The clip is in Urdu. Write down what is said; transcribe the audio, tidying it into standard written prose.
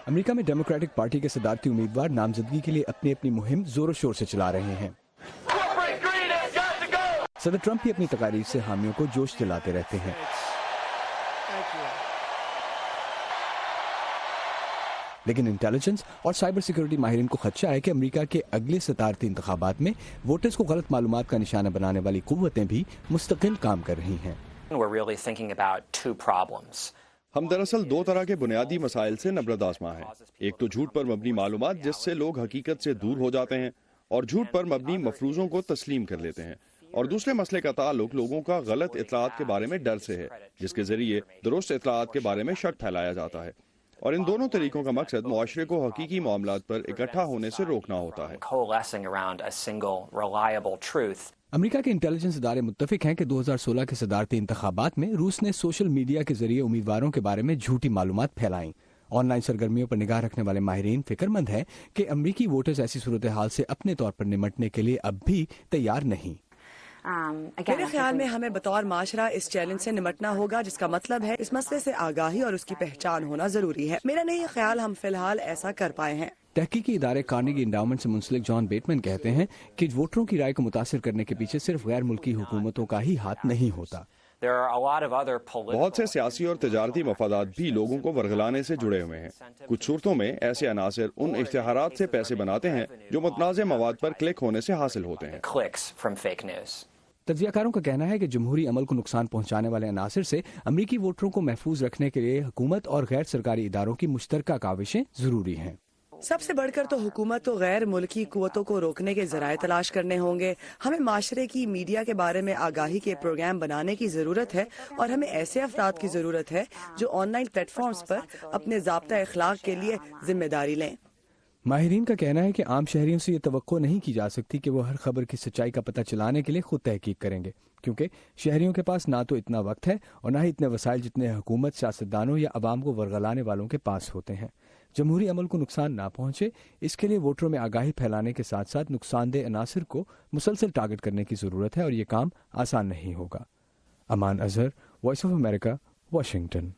امریکہ میں ڈیموکریٹک پارٹی کے صدارتی امیدوار نامزدگی کے لیے اپنی اپنی مہم زور و شور سے چلا رہے ہیں۔ صدر ٹرمپ بھی اپنی تقاریر سے حامیوں کو جوش دلاتے رہتے ہیں۔ لیکن انٹیلیجنس اور سائبر سیکیورٹی ماہرین کو خدشہ ہے کہ امریکہ کے اگلے صدارتی انتخابات میں ووٹرز کو غلط معلومات کا نشانہ بنانے والی قوتیں بھی مستقل کام کر رہی ہیں۔ ہم دراصل دو طرح کے بنیادی مسائل سے نبرد آزما ہیں۔ ایک تو جھوٹ پر مبنی معلومات جس سے لوگ حقیقت سے دور ہو جاتے ہیں اور جھوٹ پر مبنی مفروضوں کو تسلیم کر لیتے ہیں، اور دوسرے مسئلے کا تعلق لوگوں کا غلط اطلاعات کے بارے میں ڈر سے ہے، جس کے ذریعے درست اطلاعات کے بارے میں شک پھیلایا جاتا ہے، اور ان دونوں طریقوں کا مقصد معاشرے کو حقیقی معاملات پر اکٹھا ہونے سے روکنا ہوتا ہے۔ امریکہ کے انٹیلیجنس ادارے متفق ہیں کہ 2016 کے صدارتی انتخابات میں روس نے سوشل میڈیا کے ذریعے امیدواروں کے بارے میں جھوٹی معلومات پھیلائیں۔ آن لائن سرگرمیوں پر نگاہ رکھنے والے ماہرین فکر مند ہیں کہ امریکی ووٹرز ایسی صورتحال سے اپنے طور پر نمٹنے کے لیے اب بھی تیار نہیں۔ میرے خیال میں ہمیں بطور معاشرہ اس چیلنج سے نمٹنا ہوگا، جس کا مطلب ہے اس مسئلے سے آگاہی اور اس کی پہچان ہونا ضروری ہے۔ میرا نہیں خیال ہم فی الحال ایسا کر پائے ہیں۔ تحقیقی ادارے کارنیگی انڈاؤمنٹ سے منسلک جان بیٹمن کہتے ہیں کہ ووٹروں کی رائے کو متاثر کرنے کے پیچھے صرف غیر ملکی حکومتوں کا ہی ہاتھ نہیں ہوتا۔ بہت سے سیاسی اور تجارتی مفادات بھی لوگوں کو ورگلانے سے جڑے ہوئے ہیں۔ کچھ صورتوں میں ایسے عناصر ان اشتہارات سے پیسے بناتے ہیں جو متنازع مواد پر کلک ہونے سے حاصل ہوتے ہیں۔ تجزیہ کاروں کا کہنا ہے کہ جمہوری عمل کو نقصان پہنچانے والے عناصر سے امریکی ووٹروں کو محفوظ رکھنے کے لیے حکومت اور غیر سرکاری اداروں کی مشترکہ کاوشیں ضروری ہیں۔ سب سے بڑھ کر تو حکومت و غیر ملکی قوتوں کو روکنے کے ذرائع تلاش کرنے ہوں گے۔ ہمیں معاشرے کی میڈیا کے بارے میں آگاہی کے پروگرام بنانے کی ضرورت ہے، اور ہمیں ایسے افراد کی ضرورت ہے جو آن لائن پلیٹ فارمز پر اپنے ضابطۂ اخلاق کے لیے ذمہ داری لیں۔ ماہرین کا کہنا ہے کہ عام شہریوں سے یہ توقع نہیں کی جا سکتی کہ وہ ہر خبر کی سچائی کا پتہ چلانے کے لیے خود تحقیق کریں گے، کیونکہ شہریوں کے پاس نہ تو اتنا وقت ہے اور نہ ہی اتنے وسائل جتنے حکومت، سیاستدانوں یا عوام کو ورگلانے والوں کے پاس ہوتے ہیں۔ جمہوری عمل کو نقصان نہ پہنچے، اس کے لیے ووٹروں میں آگاہی پھیلانے کے ساتھ ساتھ نقصان دہ عناصر کو مسلسل ٹارگٹ کرنے کی ضرورت ہے، اور یہ کام آسان نہیں ہوگا۔ Aman Azhar, voice of America, Washington.